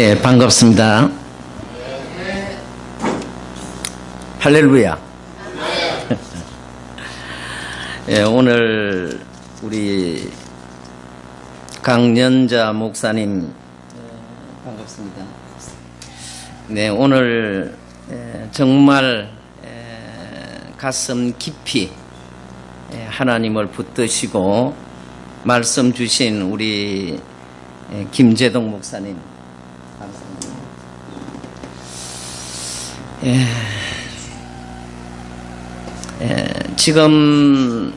예, 반갑습니다. 할렐루야. 예, 오늘 우리 강연자 목사님 반갑습니다. 네, 오늘 정말 가슴 깊이 하나님을 붙드시고 말씀 주신 우리 김재동 목사님 감사합니다. 지금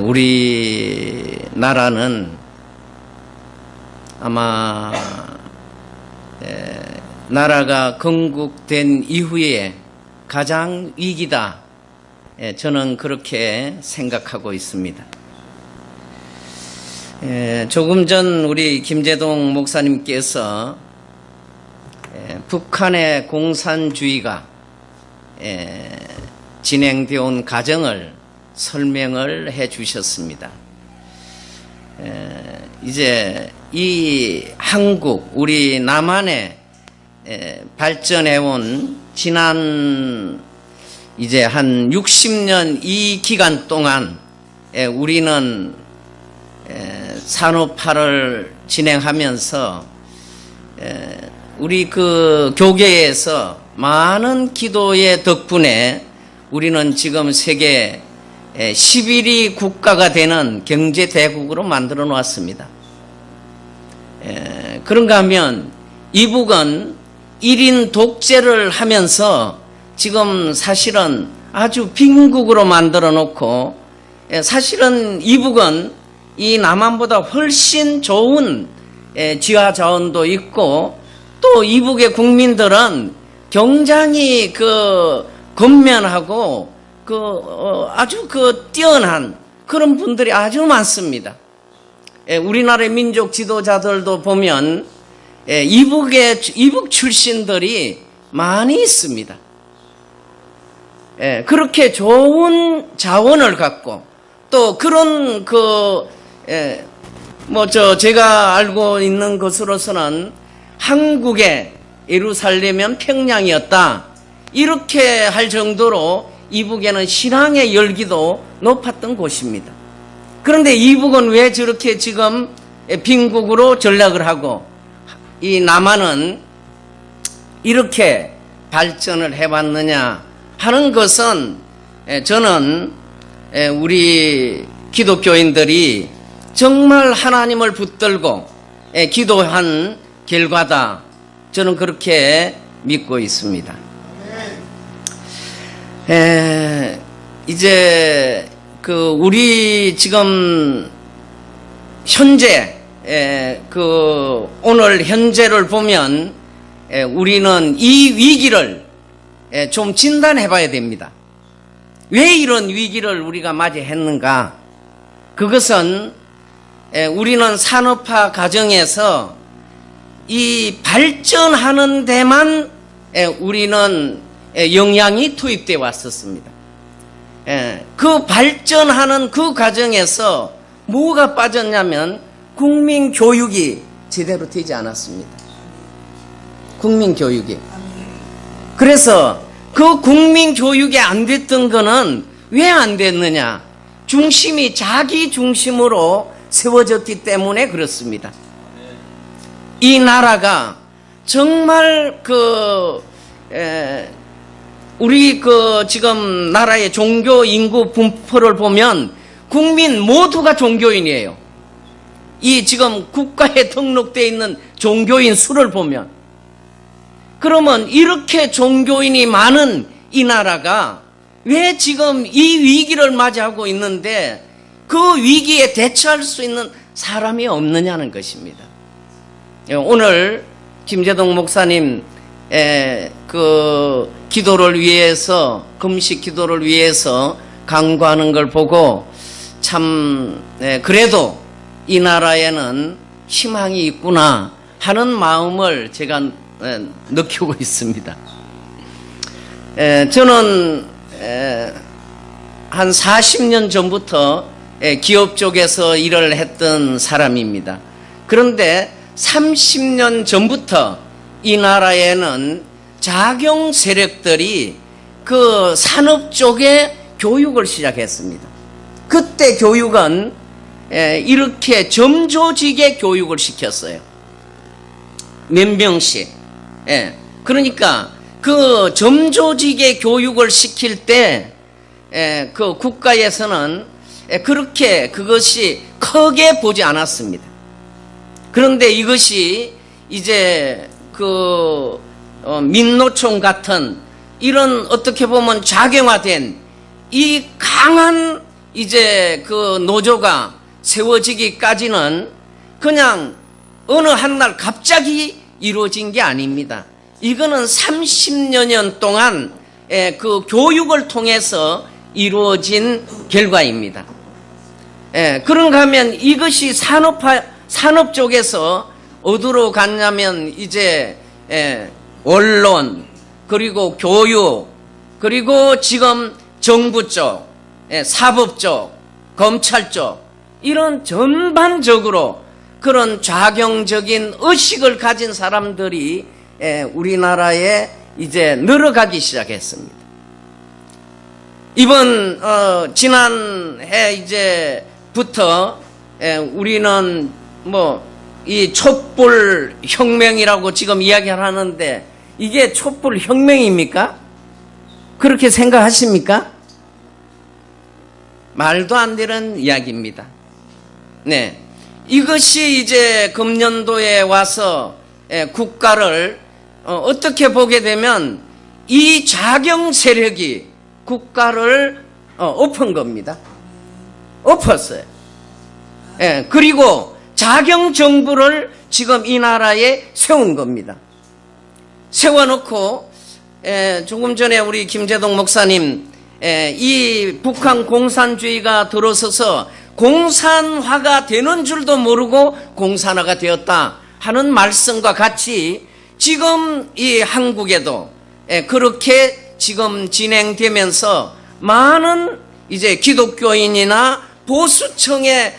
우리 나라는 아마 나라가 건국된 이후에 가장 위기다, 저는 그렇게 생각하고 있습니다. 조금 전 우리 김재동 목사님께서 북한의 공산주의가 진행되어 온 과정을 설명을 해 주셨습니다. 이제 이 한국, 우리 남한에 발전해 온 지난 이제 한 60년 이 기간 동안 우리는 산업화를 진행하면서 우리 그 교계에서 많은 기도의 덕분에 우리는 지금 세계 11위 국가가 되는 경제대국으로 만들어 놓았습니다. 그런가 하면 이북은 1인 독재를 하면서 지금 사실은 아주 빈국으로 만들어 놓고, 사실은 이북은 이 남한보다 훨씬 좋은 지하 자원도 있고, 또 이북의 국민들은 굉장히 건면하고 아주 뛰어난 그런 분들이 아주 많습니다. 우리나라의 민족 지도자들도 보면 이북 출신들이 많이 있습니다. 그렇게 좋은 자원을 갖고, 또 그런 제가 알고 있는 것으로서는 한국의 예루살렘은 평양이었다, 이렇게 할 정도로 이북에는 신앙의 열기도 높았던 곳입니다. 그런데 이북은 왜 저렇게 지금 빈국으로 전락을 하고 이 남한은 이렇게 발전을 해왔느냐 하는 것은, 저는 우리 기독교인들이 정말 하나님을 붙들고 기도한 결과다, 저는 그렇게 믿고 있습니다. 이제 우리 지금 현재 오늘 현재를 보면 우리는 이 위기를 좀 진단해 봐야 됩니다. 왜 이런 위기를 우리가 맞이했는가? 그것은 우리는 산업화 과정에서 이 발전하는 데만 우리는 영향이 투입되어 왔었습니다. 그 발전하는 그 과정에서 뭐가 빠졌냐면 국민 교육이 제대로 되지 않았습니다. 국민 교육이. 그래서 그 국민 교육이 안 됐던 거는 왜 안 됐느냐? 중심이 자기 중심으로 세워졌기 때문에 그렇습니다. 이 나라가 정말 우리 지금 나라의 종교 인구 분포를 보면 국민 모두가 종교인이에요. 이 지금 국가에 등록되어 있는 종교인 수를 보면. 그러면 이렇게 종교인이 많은 이 나라가 왜 지금 이 위기를 맞이하고 있는데 그 위기에 대처할 수 있는 사람이 없느냐는 것입니다. 오늘 김재동 목사님 기도를 위해서, 금식 기도를 위해서 강구하는 걸 보고 참 그래도 이 나라에는 희망이 있구나 하는 마음을 제가 느끼고 있습니다. 저는 한 40년 전부터 기업 쪽에서 일을 했던 사람입니다. 그런데 30년 전부터 이 나라에는 자경 세력들이 그 산업 쪽에 교육을 시작했습니다. 그때 교육은 이렇게 점조직에 교육을 시켰어요. 몇 명씩. 그러니까 그 점조직에 교육을 시킬 때 그 국가에서는 그렇게 그것이 크게 보지 않았습니다. 그런데 이것이 이제 그 민노총 같은 이런 어떻게 보면 작용화된 이 강한 이제 그 노조가 세워지기까지는 그냥 어느 한날 갑자기 이루어진 게 아닙니다. 이거는 30여 년 동안 그 교육을 통해서 이루어진 결과입니다. 그런가 하면 이것이 산업 쪽에서 어디로 갔냐면 이제 언론, 그리고 교육, 그리고 지금 정부 쪽, 사법 쪽, 검찰 쪽, 이런 전반적으로 그런 좌경적인 의식을 가진 사람들이 우리나라에 이제 늘어가기 시작했습니다. 이번 지난해 이제부터 우리는 뭐 이 촛불 혁명이라고 지금 이야기를 하는데 이게 촛불 혁명입니까? 그렇게 생각하십니까? 말도 안 되는 이야기입니다. 네, 이것이 이제 금년도에 와서 국가를 어떻게 보게 되면 이 좌경 세력이 국가를 엎은 겁니다. 엎었어요. 그리고 자경 정부를 지금 이 나라에 세운 겁니다. 세워놓고 조금 전에 우리 김재동 목사님 이 북한 공산주의가 들어서서 공산화가 되는 줄도 모르고 공산화가 되었다 하는 말씀과 같이 지금 이 한국에도 그렇게 지금 진행되면서 많은 이제 기독교인이나 보수층의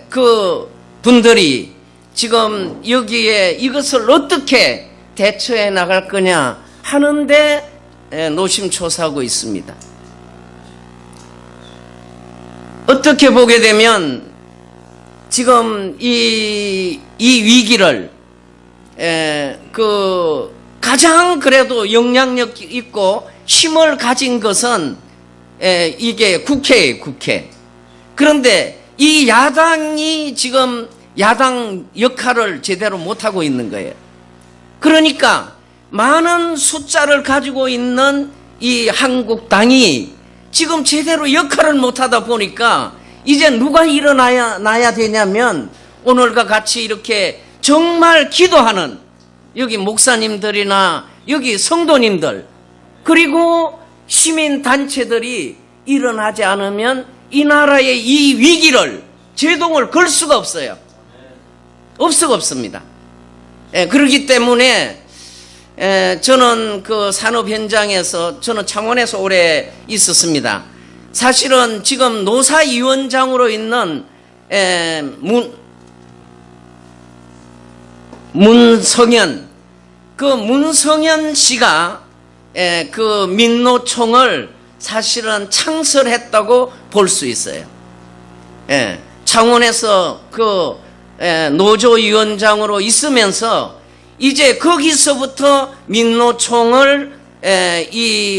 그 분들이 지금 여기에 이것을 어떻게 대처해 나갈 거냐 하는데 노심초사하고 있습니다. 어떻게 보게 되면 지금 이 위기를 그 가장 그래도 영향력 있고 힘을 가진 것은 이게 국회예요, 국회. 그런데 이 야당이 지금 야당 역할을 제대로 못하고 있는 거예요. 그러니까 많은 숫자를 가지고 있는 이 한국당이 지금 제대로 역할을 못하다 보니까 이제 누가 일어나야 되냐면 오늘과 같이 이렇게 정말 기도하는 여기 목사님들이나 여기 성도님들 그리고 시민단체들이 일어나지 않으면 이 나라의 이 위기를 제동을 걸 수가 없어요. 없습니다. 그렇기 때문에 저는 그 산업 현장에서 저는 창원에서 오래 있었습니다. 사실은 지금 노사위원장으로 있는 문성현 씨가 그 민노총을 사실은 창설했다고 볼 수 있어요. 창원에서 그 노조위원장으로 있으면서 이제 거기서부터 민노총을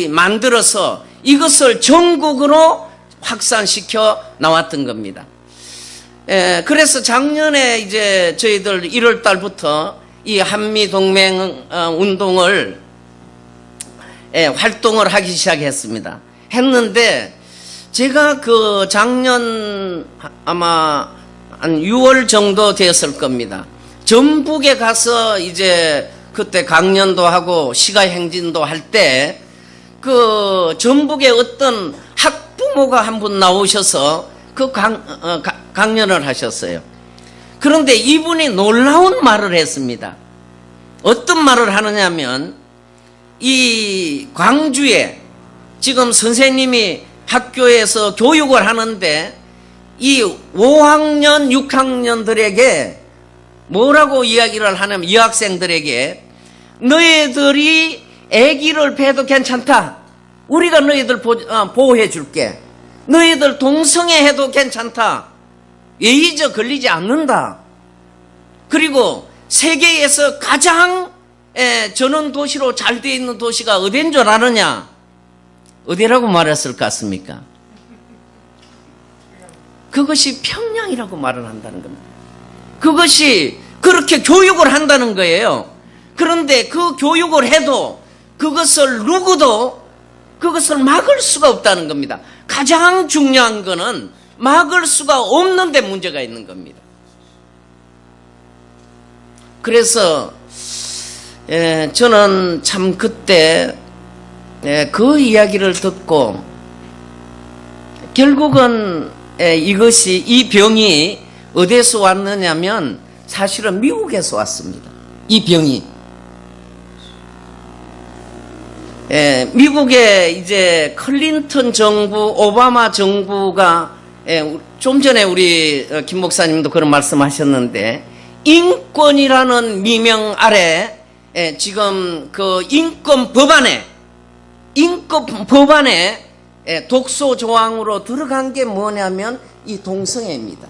만들어서 이것을 전국으로 확산시켜 나왔던 겁니다. 그래서 작년에 이제 저희들 1월 달부터 이 한미동맹 운동을 활동을 하기 시작했습니다. 했는데 제가 그 작년 아마 한 6월 정도 되었을 겁니다. 전북에 가서 이제 그때 강연도 하고 시가행진도 할 때 그 전북에 어떤 학부모가 한 분 나오셔서 그 강연을 하셨어요. 그런데 이분이 놀라운 말을 했습니다. 어떤 말을 하느냐면 이 광주에 지금 선생님이 학교에서 교육을 하는데 이 5학년, 6학년들에게 뭐라고 이야기를 하냐면 여학생들에게 너희들이 아기를 배도 괜찮다. 우리가 너희들 보호해 줄게. 너희들 동성애해도 괜찮다. 에이즈 걸리지 않는다. 그리고 세계에서 가장 전원 도시로 잘 되어 있는 도시가 어딘 줄 아느냐? 어디라고 말했을 것 같습니까? 그것이 평양이라고 말을 한다는 겁니다. 그것이 그렇게 교육을 한다는 거예요. 그런데 그 교육을 해도 그것을 누구도 그것을 막을 수가 없다는 겁니다. 가장 중요한 거는 막을 수가 없는데 문제가 있는 겁니다. 그래서 저는 참 그때 그 이야기를 듣고 결국은 이것이 이 병이 어디서 왔느냐면 사실은 미국에서 왔습니다. 이 병이 미국의 이제 클린턴 정부, 오바마 정부가 좀 전에 우리 김 목사님도 그런 말씀하셨는데 인권이라는 미명 아래 지금 그 인권 법안에 독소 조항으로 들어간 게 뭐냐면 이 동성애입니다.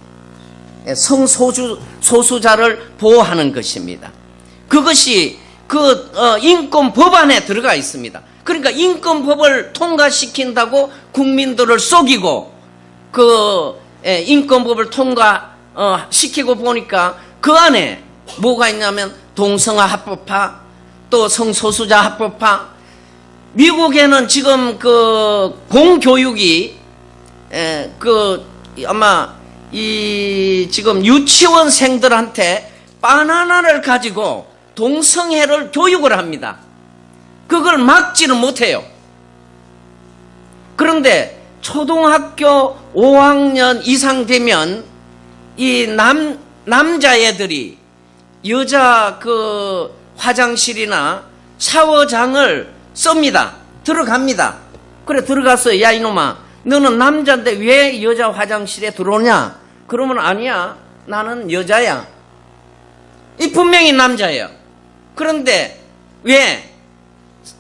성소수자를 보호하는 것입니다. 그것이 그 인권 법안에 들어가 있습니다. 그러니까 인권법을 통과시킨다고 국민들을 속이고 그 인권법을 통과시키고 보니까 그 안에 뭐가 있냐면 동성애 합법화, 또 성소수자 합법화. 미국에는 지금 그 공교육이 아마 이 지금 유치원생들한테 바나나를 가지고 동성애를 교육을 합니다. 그걸 막지는 못해요. 그런데 초등학교 5학년 이상 되면 이 남자애들이 여자 그 화장실이나 샤워장을 씁니다. 들어갑니다. 그래 들어가서 야 이놈아 너는 남자인데 왜 여자 화장실에 들어오냐? 그러면 아니야 나는 여자야. 이 분명히 남자예요. 그런데 왜?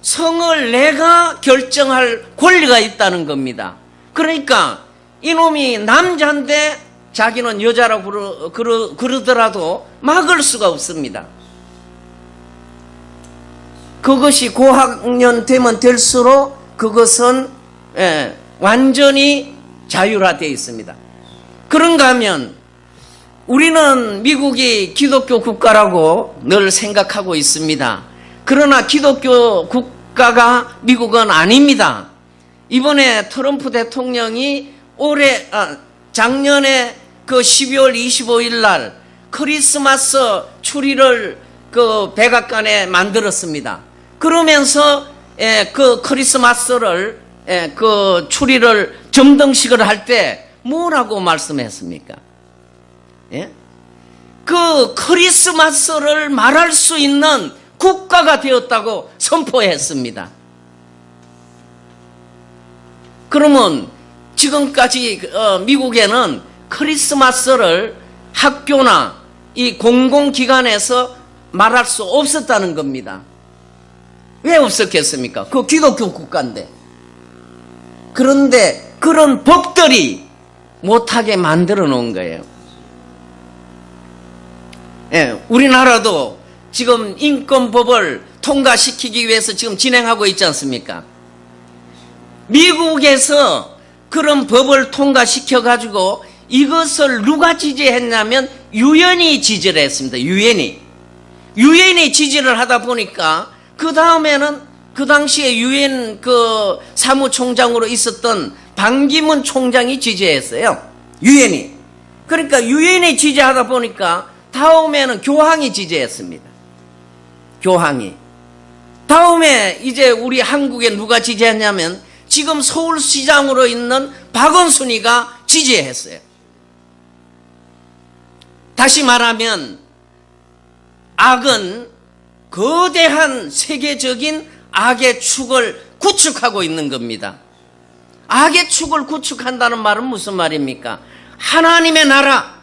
성을 내가 결정할 권리가 있다는 겁니다. 그러니까 이놈이 남자인데 자기는 여자라고 그러더라도 막을 수가 없습니다. 그것이 고학년 되면 될수록 그것은 완전히 자율화되어 있습니다. 그런가 하면 우리는 미국이 기독교 국가라고 늘 생각하고 있습니다. 그러나 기독교 국가가 미국은 아닙니다. 이번에 트럼프 대통령이 작년에 그 12월 25일 날 크리스마스 추리를 그 백악관에 만들었습니다. 그러면서 그 크리스마스를 그 추리를 점등식을 할 때 뭐라고 말씀했습니까? 예? 그 크리스마스를 말할 수 있는 국가가 되었다고 선포했습니다. 그러면 지금까지 미국에는 크리스마스를 학교나 이 공공기관에서 말할 수 없었다는 겁니다. 왜 없었겠습니까? 그 기독교 국가인데. 그런데 그런 법들이 못하게 만들어 놓은 거예요. 우리나라도 지금 인권법을 통과시키기 위해서 지금 진행하고 있지 않습니까? 미국에서 그런 법을 통과시켜가지고 이것을 누가 지지했냐면 유엔이 지지를 했습니다. 유엔이 지지를 하다 보니까 그 다음에는 그 당시에 유엔 그 사무총장으로 있었던 반기문 총장이 지지했어요. 유엔이. 그러니까 유엔이 지지하다 보니까 다음에는 교황이 지지했습니다. 교황이. 다음에 이제 우리 한국에 누가 지지했냐면 지금 서울시장으로 있는 박원순이가 지지했어요. 다시 말하면 악은 거대한 세계적인 악의 축을 구축하고 있는 겁니다. 악의 축을 구축한다는 말은 무슨 말입니까? 하나님의 나라,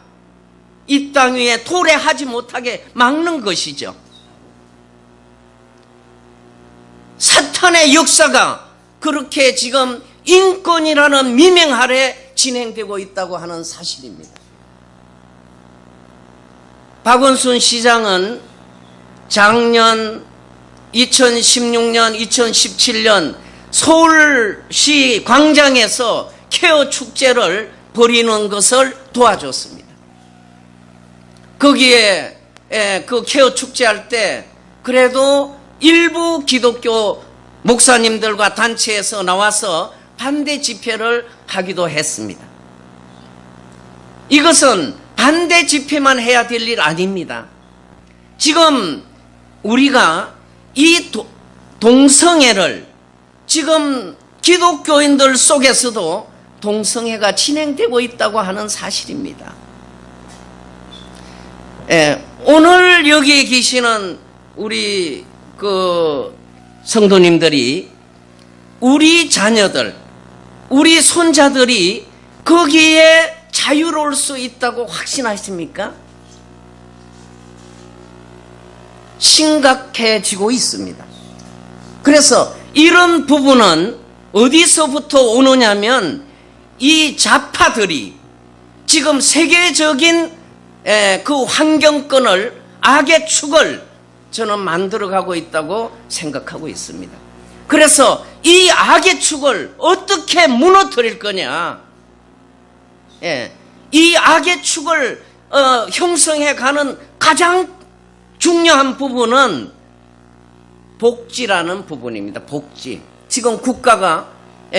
이 땅 위에 도래하지 못하게 막는 것이죠. 사탄의 역사가 그렇게 지금 인권이라는 미명 아래 진행되고 있다고 하는 사실입니다. 박원순 시장은 작년 2016년, 2017년 서울시 광장에서 케어 축제를 벌이는 것을 도와줬습니다. 거기에 그 케어 축제할 때 그래도 일부 기독교 목사님들과 단체에서 나와서 반대 집회를 하기도 했습니다. 이것은 반대 집회만 해야 될 일 아닙니다. 지금 우리가 이 동성애를 지금 기독교인들 속에서도 동성애가 진행되고 있다고 하는 사실입니다. 오늘 여기에 계시는 우리 그 성도님들이 우리 자녀들, 우리 손자들이 거기에 자유로울 수 있다고 확신하십니까? 심각해지고 있습니다. 그래서 이런 부분은 어디서부터 오느냐면 이 좌파들이 지금 세계적인 그 환경권을, 악의 축을 저는 만들어가고 있다고 생각하고 있습니다. 그래서 이 악의 축을 어떻게 무너뜨릴 거냐, 이 악의 축을 형성해가는 가장 중요한 부분은 복지라는 부분입니다. 복지. 지금 국가가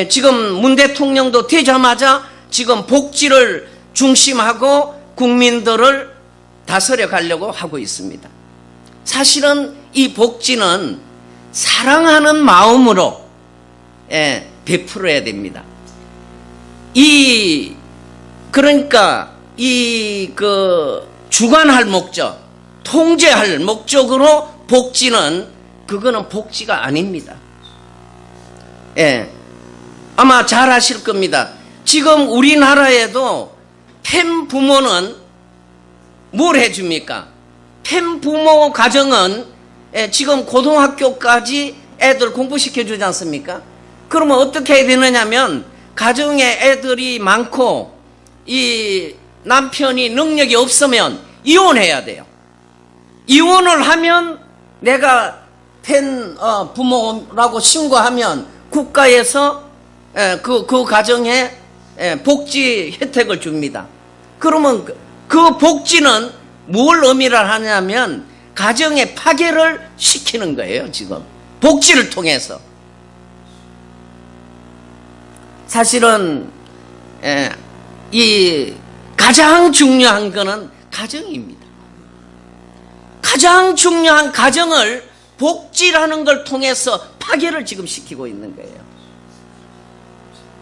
지금 문 대통령도 되자마자 지금 복지를 중심하고 국민들을 다스려 가려고 하고 있습니다. 사실은 이 복지는 사랑하는 마음으로 베풀어야 됩니다. 그러니까 주관할 목적, 통제할 목적으로 복지는 그거는 복지가 아닙니다. 아마 잘 아실 겁니다. 지금 우리나라에도 펜 부모는 뭘 해줍니까? 펜 부모 가정은 지금 고등학교까지 애들 공부시켜주지 않습니까? 그러면 어떻게 해야 되느냐면 가정에 애들이 많고 이 남편이 능력이 없으면 이혼해야 돼요. 이혼을 하면 내가 펜 부모라고 신고하면 국가에서 그 가정에 복지 혜택을 줍니다. 그러면 그 복지는 뭘 의미를 하냐면 가정의 파괴를 시키는 거예요. 지금 복지를 통해서. 사실은 이 가장 중요한 거는 가정입니다. 가장 중요한 가정을 복지라는 걸 통해서 파괴를 지금 시키고 있는 거예요.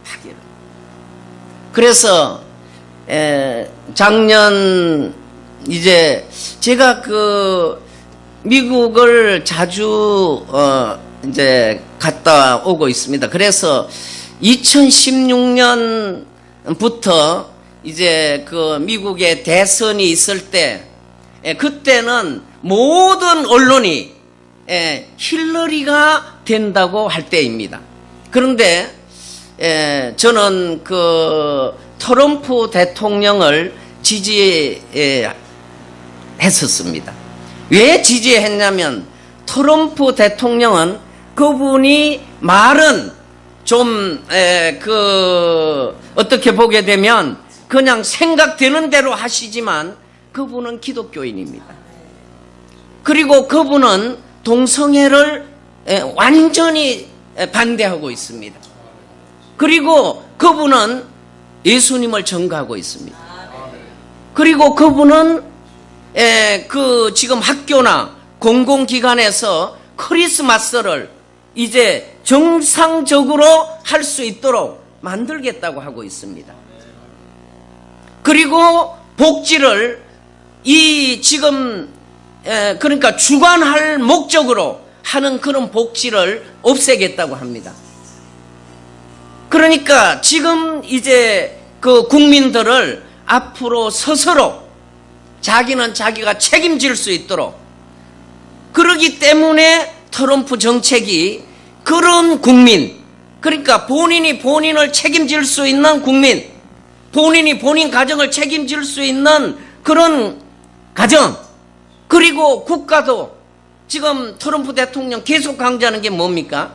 파괴를. 그래서 작년 이제 제가 미국을 자주 이제 갔다 오고 있습니다. 그래서 2016년부터 이제 미국의 대선이 있을 때 그때는 모든 언론이 힐러리가 된다고 할 때입니다. 그런데 저는 트럼프 대통령을 지지했었습니다. 왜 지지했냐면 트럼프 대통령은 그분이 말은 좀 어떻게 보게 되면 그냥 생각되는 대로 하시지만 그분은 기독교인입니다. 그리고 그분은 동성애를 완전히 반대하고 있습니다. 그리고 그분은 예수님을 전가하고 있습니다. 그리고 그분은 지금 학교나 공공기관에서 크리스마스를 이제 정상적으로 할 수 있도록 만들겠다고 하고 있습니다. 그리고 복지를 그러니까 주관할 목적으로 하는 그런 복지를 없애겠다고 합니다. 그러니까 지금 이제 국민들을 앞으로 스스로 자기는 자기가 책임질 수 있도록, 그러기 때문에 트럼프 정책이 그런 국민, 그러니까 본인이 본인을 책임질 수 있는 국민, 본인이 본인 가정을 책임질 수 있는 그런 가정, 그리고 국가도 지금 트럼프 대통령 계속 강조하는 게 뭡니까?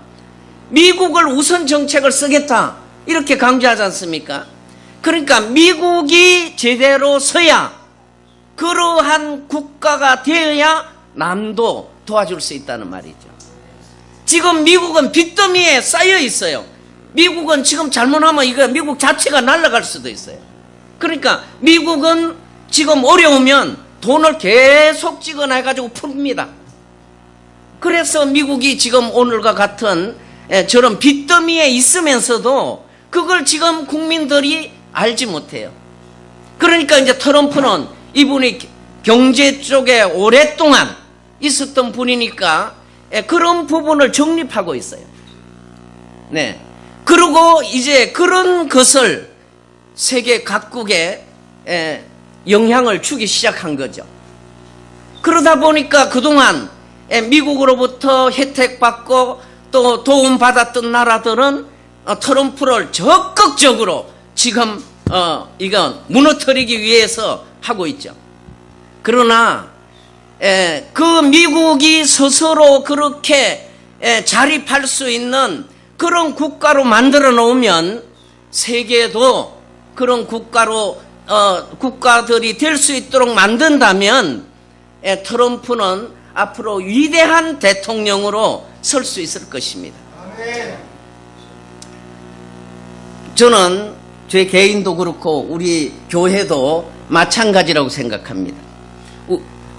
미국을 우선 정책을 쓰겠다, 이렇게 강조하지 않습니까? 그러니까 미국이 제대로 서야, 그러한 국가가 되어야 남도 도와줄 수 있다는 말이죠. 지금 미국은 빚더미에 쌓여 있어요. 미국은 지금 잘못하면 이거 미국 자체가 날아갈 수도 있어요. 그러니까 미국은 지금 어려우면 돈을 계속 찍어내가지고 풉니다. 그래서 미국이 지금 오늘과 같은 저런 빚더미에 있으면서도 그걸 지금 국민들이 알지 못해요. 그러니까 이제 트럼프는 이분이 경제 쪽에 오랫동안 있었던 분이니까 그런 부분을 정립하고 있어요. 네. 그리고 이제 그런 것을 세계 각국에 영향을 주기 시작한 거죠. 그러다 보니까 그동안 미국으로부터 혜택받고 또 도움받았던 나라들은 트럼프를 적극적으로 지금 이건 무너뜨리기 위해서 하고 있죠. 그러나 그 미국이 스스로 그렇게 자립할 수 있는 그런 국가로 만들어 놓으면 세계도 그런 국가로 국가들이 될 수 있도록 만든다면 트럼프는 앞으로 위대한 대통령으로 설 수 있을 것입니다. 저는 제 개인도 그렇고 우리 교회도 마찬가지라고 생각합니다.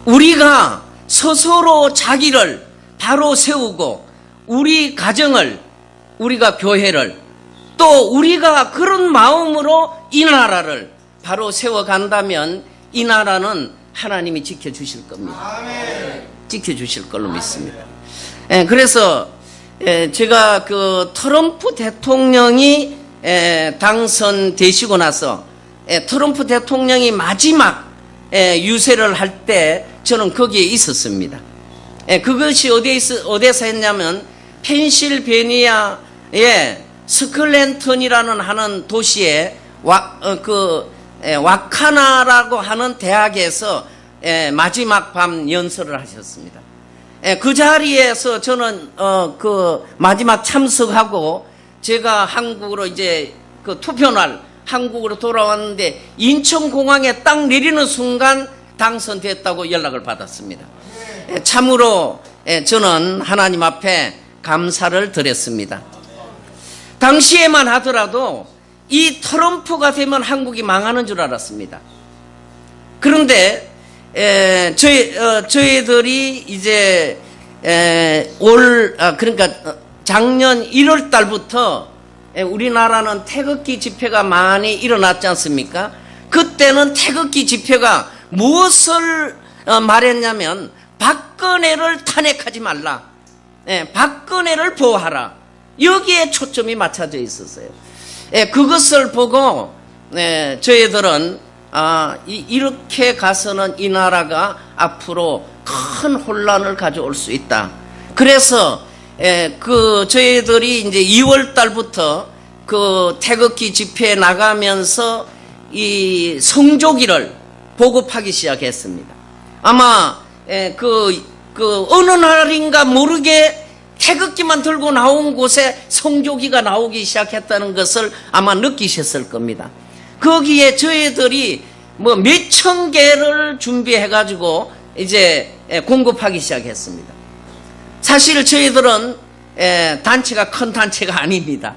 우리가 스스로 자기를 바로 세우고 우리 가정을, 우리가 교회를, 또 우리가 그런 마음으로 이 나라를 바로 세워간다면 이 나라는 하나님이 지켜주실 겁니다. 지켜주실 걸로 믿습니다. 그래서 제가 그 트럼프 대통령이 당선되시고 나서 트럼프 대통령이 마지막 유세를 할 때 저는 거기에 있었습니다. 그것이 어디에서 했냐면 펜실베니아의 스클랜턴이라는 하는 도시에 와카나라고 하는 대학에서 마지막 밤 연설을 하셨습니다. 그 자리에서 저는 그 마지막 참석하고 제가 한국으로 이제 그 투표날 한국으로 돌아왔는데 인천공항에 딱 내리는 순간 당선됐다고 연락을 받았습니다. 참으로 저는 하나님 앞에 감사를 드렸습니다. 당시에만 하더라도 이 트럼프가 되면 한국이 망하는 줄 알았습니다. 그런데 저희들이 이제 그러니까 작년 1월 달부터 우리나라는 태극기 집회가 많이 일어났지 않습니까? 그때는 태극기 집회가 무엇을 말했냐면 박근혜를 탄핵하지 말라, 박근혜를 보호하라, 여기에 초점이 맞춰져 있었어요. 그것을 보고 저희들은 이렇게 가서는 이 나라가 앞으로 큰 혼란을 가져올 수 있다. 그래서 저희들이 이제 2월 달부터 그 태극기 집회에 나가면서 이 성조기를 보급하기 시작했습니다. 아마 어느 날인가 모르게 태극기만 들고 나온 곳에 성조기가 나오기 시작했다는 것을 아마 느끼셨을 겁니다. 거기에 저희들이 뭐 몇천 개를 준비해가지고 이제 공급하기 시작했습니다. 사실 저희들은 단체가 큰 단체가 아닙니다.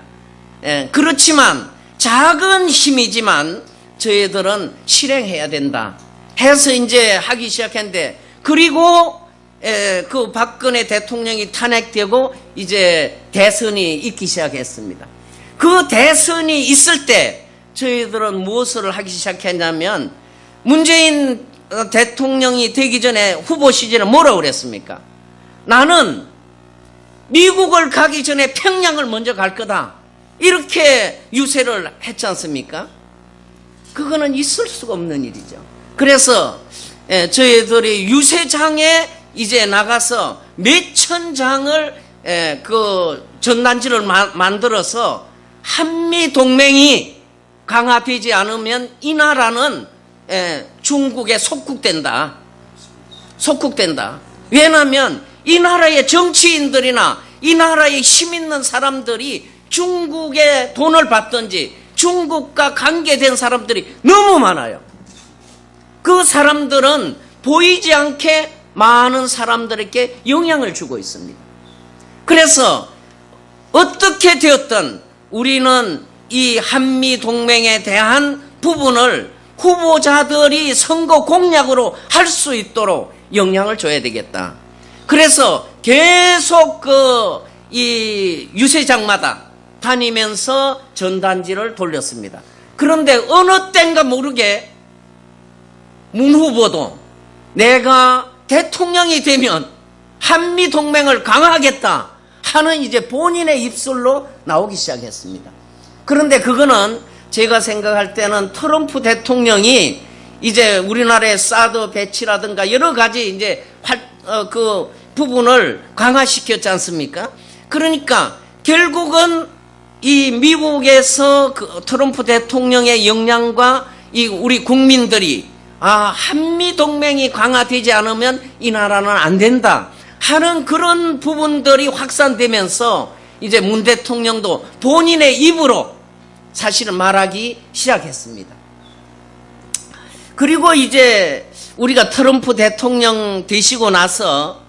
그렇지만 작은 힘이지만 저희들은 실행해야 된다 해서 이제 하기 시작했는데, 그리고 그 박근혜 대통령이 탄핵되고 이제 대선이 있기 시작했습니다. 그 대선이 있을 때 저희들은 무엇을 하기 시작했냐면, 문재인 대통령이 되기 전에 후보 시절에 뭐라고 그랬습니까? 나는 미국을 가기 전에 평양을 먼저 갈 거다, 이렇게 유세를 했지 않습니까? 그거는 있을 수가 없는 일이죠. 그래서 저희들이 유세장에 이제 나가서 몇천 장을 그 전단지를 만들어서 한미 동맹이 강화되지 않으면 이 나라는 중국에 속국된다. 왜냐하면 이 나라의 정치인들이나 이 나라에 힘 있는 사람들이 중국에 돈을 받든지 중국과 관계된 사람들이 너무 많아요. 그 사람들은 보이지 않게 많은 사람들에게 영향을 주고 있습니다. 그래서 어떻게 되었든 우리는 이 한미 동맹에 대한 부분을 후보자들이 선거 공약으로 할 수 있도록 영향을 줘야 되겠다. 그래서 계속 이 유세장마다 다니면서 전단지를 돌렸습니다. 그런데 어느 때인가 모르게 문 후보도 내가 대통령이 되면 한미 동맹을 강화하겠다 하는 이제 본인의 입술로 나오기 시작했습니다. 그런데 그거는 제가 생각할 때는 트럼프 대통령이 이제 우리나라의 사드 배치라든가 여러 가지 이제 그 부분을 강화시켰지 않습니까? 그러니까 결국은 이 미국에서 그 트럼프 대통령의 영향과 이 우리 국민들이 한미 동맹이 강화되지 않으면 이 나라는 안 된다 하는 그런 부분들이 확산되면서 이제 문 대통령도 본인의 입으로 사실은 말하기 시작했습니다. 그리고 이제 우리가 트럼프 대통령 되시고 나서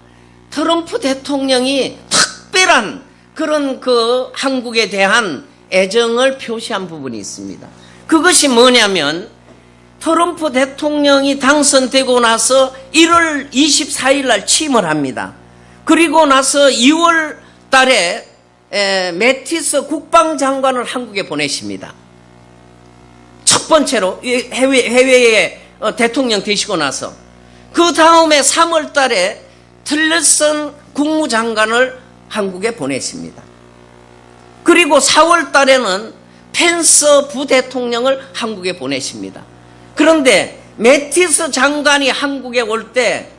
트럼프 대통령이 특별한 그런 그 한국에 대한 애정을 표시한 부분이 있습니다. 그것이 뭐냐면 트럼프 대통령이 당선되고 나서 1월 24일 날 취임을 합니다. 그리고 나서 2월 달에 매티스 국방장관을 한국에 보내십니다. 첫 번째로 해외에 대통령 되시고 나서 그 다음에 3월 달에 틸러슨 국무장관을 한국에 보내십니다. 그리고 4월 달에는 펜스 부대통령을 한국에 보내십니다. 그런데 매티스 장관이 한국에 올 때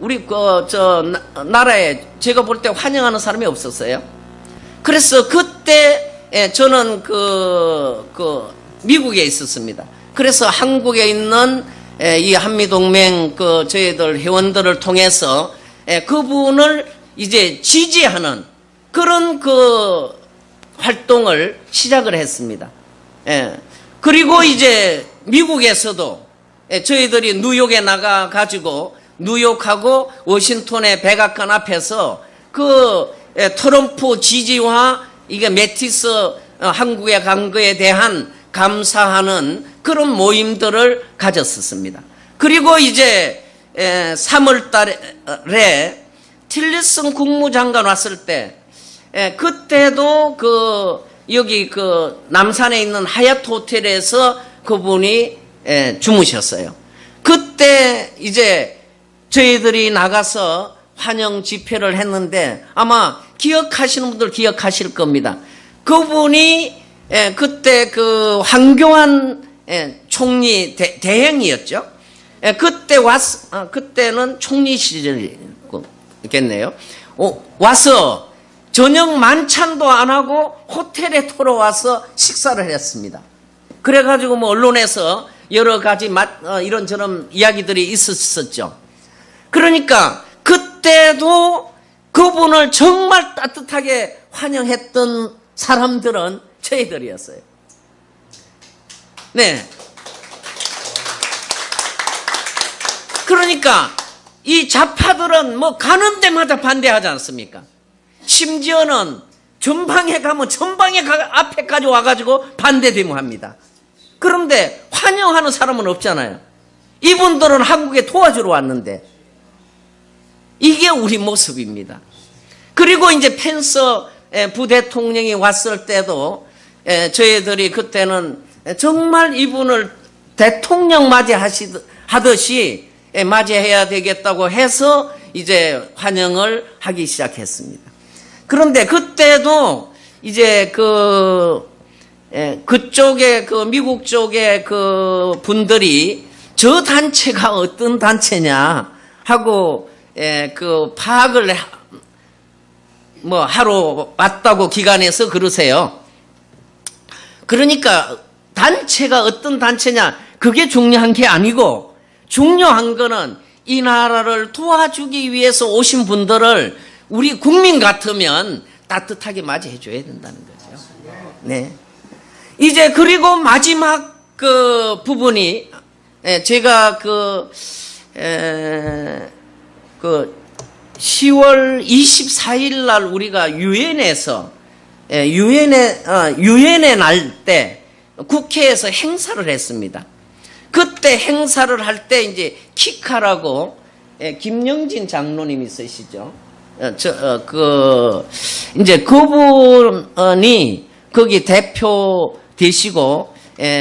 우리 나라에 제가 볼 때 환영하는 사람이 없었어요. 그래서 그때 저는 미국에 있었습니다. 그래서 한국에 있는 이 한미동맹 저희들 회원들을 통해서 그분을 이제 지지하는 그런 활동을 시작을 했습니다. 그리고 이제 미국에서도 저희들이 뉴욕에 나가 가지고 뉴욕하고 워싱턴의 백악관 앞에서 트럼프 지지와 이게 매티스 한국에 간 거에 대한 감사하는 그런 모임들을 가졌었습니다. 그리고 이제 3월 달에 틸러슨 국무장관 왔을 때 그때도 여기 남산에 있는 하얏트 호텔에서 그분이 주무셨어요. 그때 이제 저희들이 나가서 환영 집회를 했는데 아마 기억하시는 분들 기억하실 겁니다. 그분이 그때 황교안 총리 대행이었죠. 그때는 총리 시절이겠네요. 와서 저녁 만찬도 안 하고 호텔에 들어와서 식사를 했습니다. 그래가지고 언론에서 여러 가지 이런저런 이야기들이 있었죠. 그러니까 그때도 그분을 정말 따뜻하게 환영했던 사람들은 저희들이었어요. 네. 그러니까 이 좌파들은 가는 데마다 반대하지 않습니까? 심지어는 전방에 가면 앞에까지 와가지고 반대 데모합니다. 그런데 환영하는 사람은 없잖아요. 이분들은 한국에 도와주러 왔는데 이게 우리 모습입니다. 그리고 이제 펜스 부대통령이 왔을 때도 저희들이 그때는 정말 이분을 대통령 맞이하듯이 맞이해야 되겠다고 해서 이제 환영을 하기 시작했습니다. 그런데 그때도 이제 그쪽에 미국 쪽의 분들이 저 단체가 어떤 단체냐 하고 그 파악을 뭐 하러 왔다고 기관에서 그러세요. 그러니까 단체가 어떤 단체냐 그게 중요한 게 아니고 중요한 거는 이 나라를 도와주기 위해서 오신 분들을 우리 국민 같으면 따뜻하게 맞이해 줘야 된다는 거죠. 네. 이제 그리고 마지막 그 부분이 제가 그 10월 24일 날 우리가 유엔에서 유엔의 날 때 국회에서 행사를 했습니다. 그때 행사를 할 때 이제 키카라고 김영진 장로님 있으시죠? 이제 그분이 거기 대표 되시고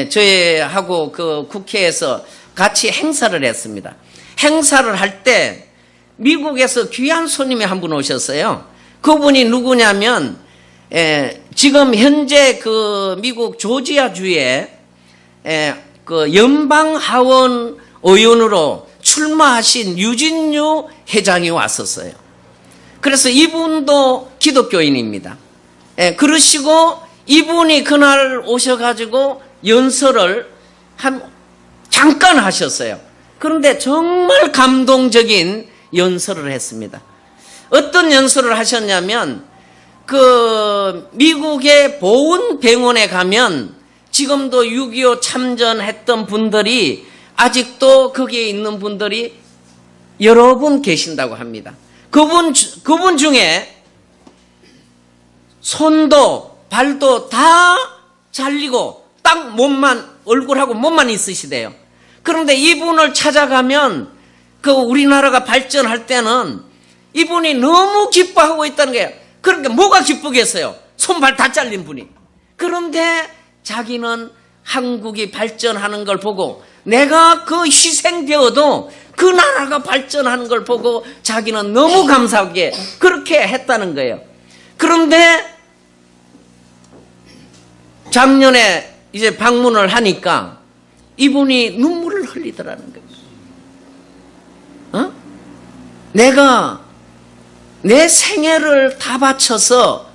저희하고 그 국회에서 같이 행사를 했습니다. 행사를 할 때 미국에서 귀한 손님이 한 분 오셨어요. 그분이 누구냐면 지금 현재 그 미국 조지아주에 그 연방 하원 의원으로 출마하신 유진유 회장이 왔었어요. 그래서 이분도 기독교인입니다. 그러시고 이분이 그날 오셔가지고 연설을 잠깐 하셨어요. 그런데 정말 감동적인 연설을 했습니다. 어떤 연설을 하셨냐면 그 미국의 보훈병원에 가면 지금도 6.25 참전했던 분들이 아직도 거기에 있는 분들이 여러 분 계신다고 합니다. 그분 중에 손도 발도 다 잘리고 딱 얼굴하고 몸만 있으시대요. 그런데 이분을 찾아가면 그 우리나라가 발전할 때는 이분이 너무 기뻐하고 있다는 거예요. 그러니까 뭐가 기쁘겠어요? 손발 다 잘린 분이. 그런데 자기는 한국이 발전하는 걸 보고 내가 그 희생되어도 그 나라가 발전하는 걸 보고 자기는 너무 감사하게 그렇게 했다는 거예요. 그런데 작년에 이제 방문을 하니까 이분이 눈물을 흘리더라는 거예요. 내가 내 생애를 다 바쳐서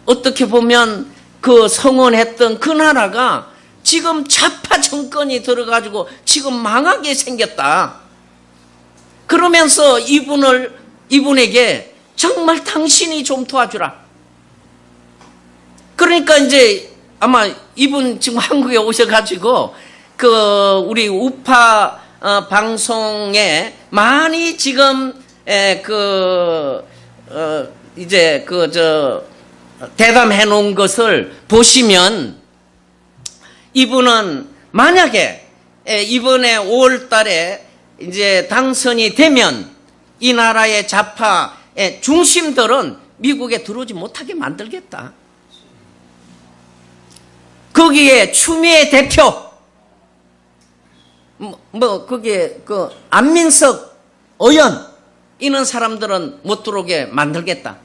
어떻게 보면 그 성원했던 그 나라가 지금 좌파 정권이 들어가지고 지금 망하게 생겼다. 그러면서 이분에게 정말 당신이 좀 도와주라. 그러니까 이제 아마 이분 지금 한국에 오셔가지고 그 우리 우파 방송에 많이 지금 이제 대담해 놓은 것을 보시면 이분은 만약에 이번에 5월 달에 이제 당선이 되면 이 나라의 좌파의 중심들은 미국에 들어오지 못하게 만들겠다. 거기에 추미애 대표, 거기에 안민석 의원, 이런 사람들은 못 들어오게 만들겠다.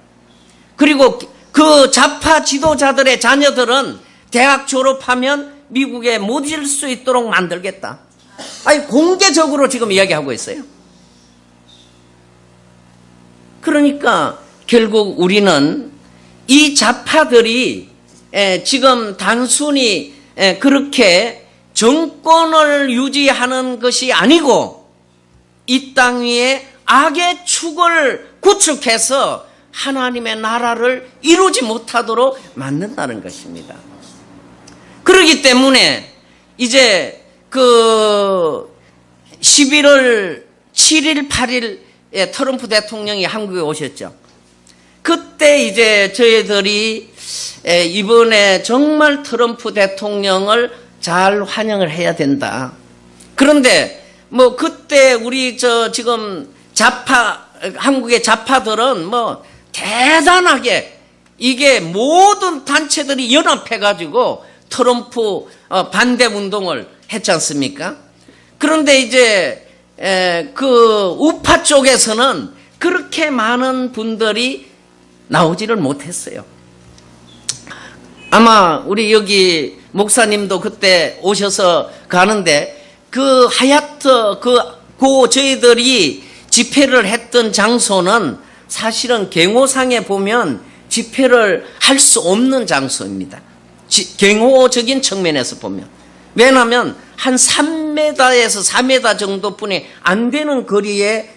그리고 그 좌파 지도자들의 자녀들은 대학 졸업하면 미국에 못 일 수 있도록 만들겠다. 아니, 공개적으로 지금 이야기하고 있어요. 그러니까 결국 우리는 이 좌파들이 지금 단순히 그렇게 정권을 유지하는 것이 아니고 이 땅 위에 악의 축을 구축해서 하나님의 나라를 이루지 못하도록 만든다는 것입니다. 그렇기 때문에 이제 그 11월 7일, 8일에 트럼프 대통령이 한국에 오셨죠. 그때 이제 저희들이 이번에 정말 트럼프 대통령을 잘 환영을 해야 된다. 그런데 뭐 그때 우리 지금 한국의 좌파들은 뭐 대단하게 이게 모든 단체들이 연합해가지고 트럼프 반대 운동을 했지 않습니까? 그런데 이제 그 우파 쪽에서는 그렇게 많은 분들이 나오지를 못했어요. 아마 우리 여기 목사님도 그때 오셔서 가는데 그 하얏트 저희들이 집회를 했던 장소는 사실은 경호상에 보면 집회를 할 수 없는 장소입니다. 경호적인 측면에서 보면. 왜냐하면 한 3m에서 4m 정도뿐이 안 되는 거리에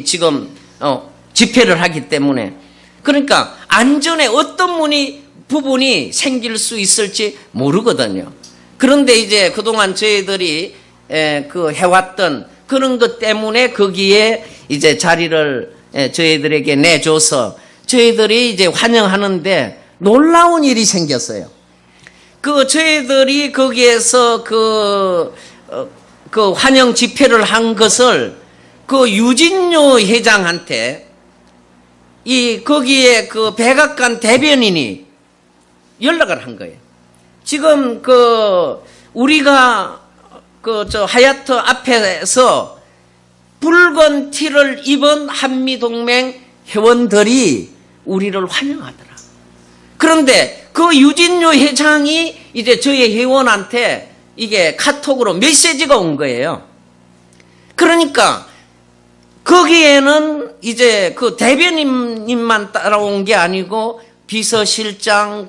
지금 집회를 하기 때문에, 그러니까 안전에 어떤 부분이 생길 수 있을지 모르거든요. 그런데 이제 그동안 저희들이 해왔던 그런 것 때문에 거기에 이제 자리를 저희들에게 내줘서 저희들이 이제 환영하는데 놀라운 일이 생겼어요. 저희들이 거기에서 환영 집회를 한 것을 유진요 회장한테 거기에 백악관 대변인이 연락을 한 거예요. 지금 우리가 하얏트 앞에서 붉은 티를 입은 한미동맹 회원들이 우리를 환영하더라. 그런데 유진요 회장이 이제 저희 회원한테 이게 카톡으로 메시지가 온 거예요. 그러니까 거기에는 이제 대변인님만 따라온 게 아니고 비서실장,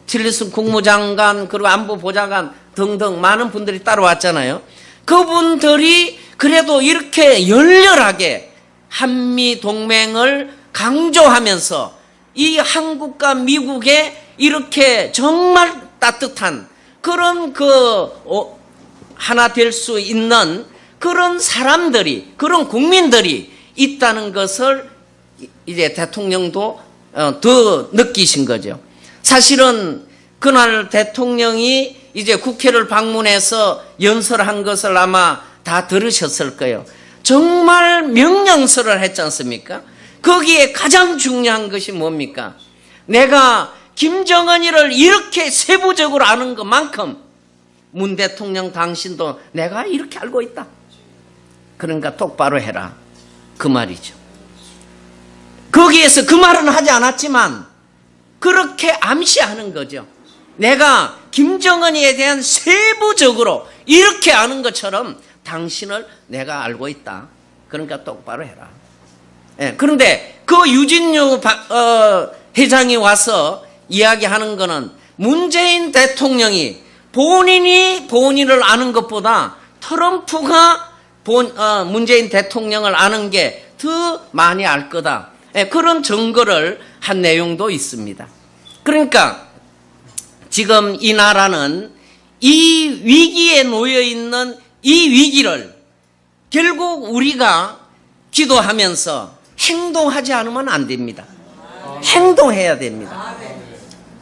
틸리슨 국무장관, 그리고 안보보좌관 등등 많은 분들이 따라왔잖아요. 그분들이 그래도 이렇게 열렬하게 한미동맹을 강조하면서 이 한국과 미국의 이렇게 정말 따뜻한 그런 하나 될 수 있는 그런 사람들이, 그런 국민들이 있다는 것을 이제 대통령도 더 느끼신 거죠. 사실은 그날 대통령이 이제 국회를 방문해서 연설한 것을 아마 다 들으셨을 거예요. 정말 명령설을 했지 않습니까? 거기에 가장 중요한 것이 뭡니까? 내가 김정은이를 이렇게 세부적으로 아는 것만큼 문 대통령 당신도 내가 이렇게 알고 있다. 그러니까 똑바로 해라. 그 말이죠. 거기에서 그 말은 하지 않았지만 그렇게 암시하는 거죠. 내가 김정은이에 대한 세부적으로 이렇게 아는 것처럼 당신을 내가 알고 있다. 그러니까 똑바로 해라. 예, 그런데 유진유 회장이 와서 이야기하는 거는 문재인 대통령이 본인을 아는 것보다 트럼프가 문재인 대통령을 아는 게 더 많이 알 거다. 예, 그런 증거를 한 내용도 있습니다. 그러니까 지금 이 나라는 이 위기에 놓여 있는 이 위기를 결국 우리가 기도하면서 행동하지 않으면 안 됩니다. 행동해야 됩니다.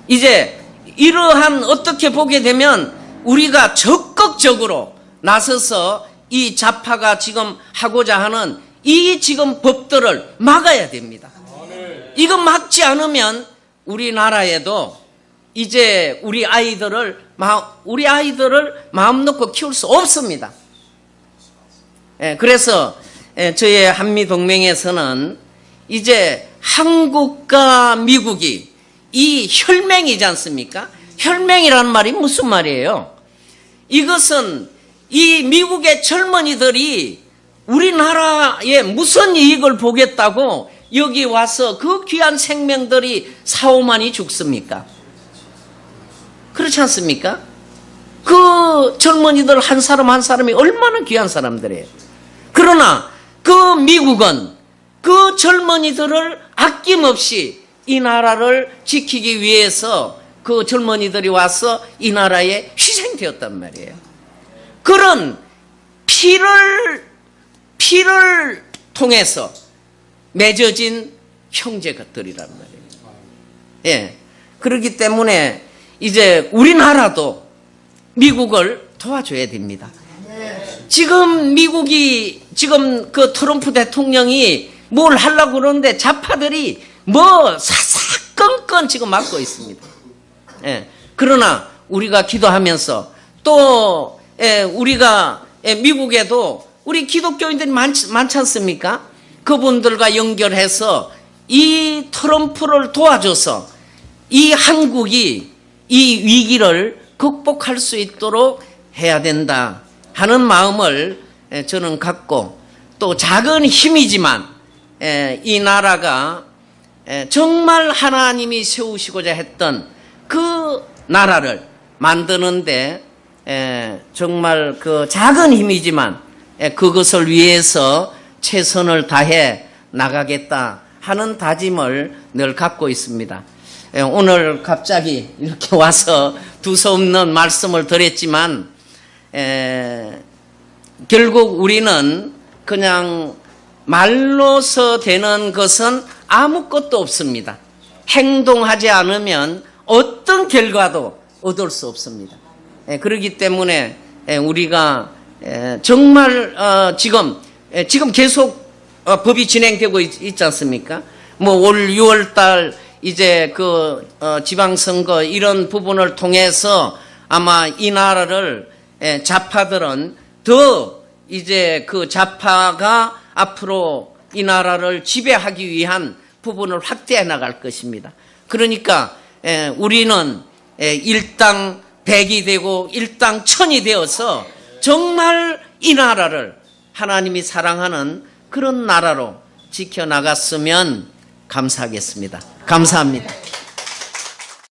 이제 이러한 어떻게 보게 되면 우리가 적극적으로 나서서 이 좌파가 지금 하고자 하는 이 지금 법들을 막아야 됩니다. 이거 막지 않으면 우리나라에도 이제 우리 아이들을 마음 놓고 키울 수 없습니다. 그래서 저희 한미동맹에서는 이제 한국과 미국이 이 혈맹이지 않습니까? 혈맹이라는 말이 무슨 말이에요? 이것은 이 미국의 젊은이들이 우리나라에 무슨 이익을 보겠다고 여기 와서 그 귀한 생명들이 4~5만이 죽습니까? 그렇지 않습니까? 그 젊은이들 한 사람 한 사람이 얼마나 귀한 사람들이에요. 그러나 그 미국은 그 젊은이들을 아낌없이 이 나라를 지키기 위해서 그 젊은이들이 와서 이 나라에 희생되었단 말이에요. 그런 피를 통해서 맺어진 형제들이란 말이에요. 예. 그렇기 때문에 이제 우리나라도 미국을 도와줘야 됩니다. 지금 미국이 지금 그 트럼프 대통령이 뭘 하려고 그러는데 좌파들이 사사건건 지금 막고 있습니다. 예. 그러나 우리가 기도하면서 또 우리가 미국에도 우리 기독교인들이 많지 않습니까? 그분들과 연결해서 이 트럼프를 도와줘서 이 한국이 이 위기를 극복할 수 있도록 해야 된다 하는 마음을 저는 갖고, 또 작은 힘이지만 이 나라가 정말 하나님이 세우시고자 했던 그 나라를 만드는데 정말 그 작은 힘이지만 그것을 위해서 최선을 다해 나가겠다 하는 다짐을 늘 갖고 있습니다. 오늘 갑자기 이렇게 와서 두서없는 말씀을 드렸지만 결국 우리는 그냥 말로서 되는 것은 아무것도 없습니다. 행동하지 않으면 어떤 결과도 얻을 수 없습니다. 그렇기 때문에 우리가 정말 지금 계속 법이 진행되고 있지 않습니까? 뭐 올 6월 달 이제 그 지방선거 이런 부분을 통해서 아마 이 나라를 좌파들은 더 이제 그 좌파가 앞으로 이 나라를 지배하기 위한 부분을 확대해 나갈 것입니다. 그러니까 우리는 일당 백이 되고 일당 천이 되어서 정말 이 나라를 하나님이 사랑하는 그런 나라로 지켜나갔으면 감사하겠습니다. 감사합니다.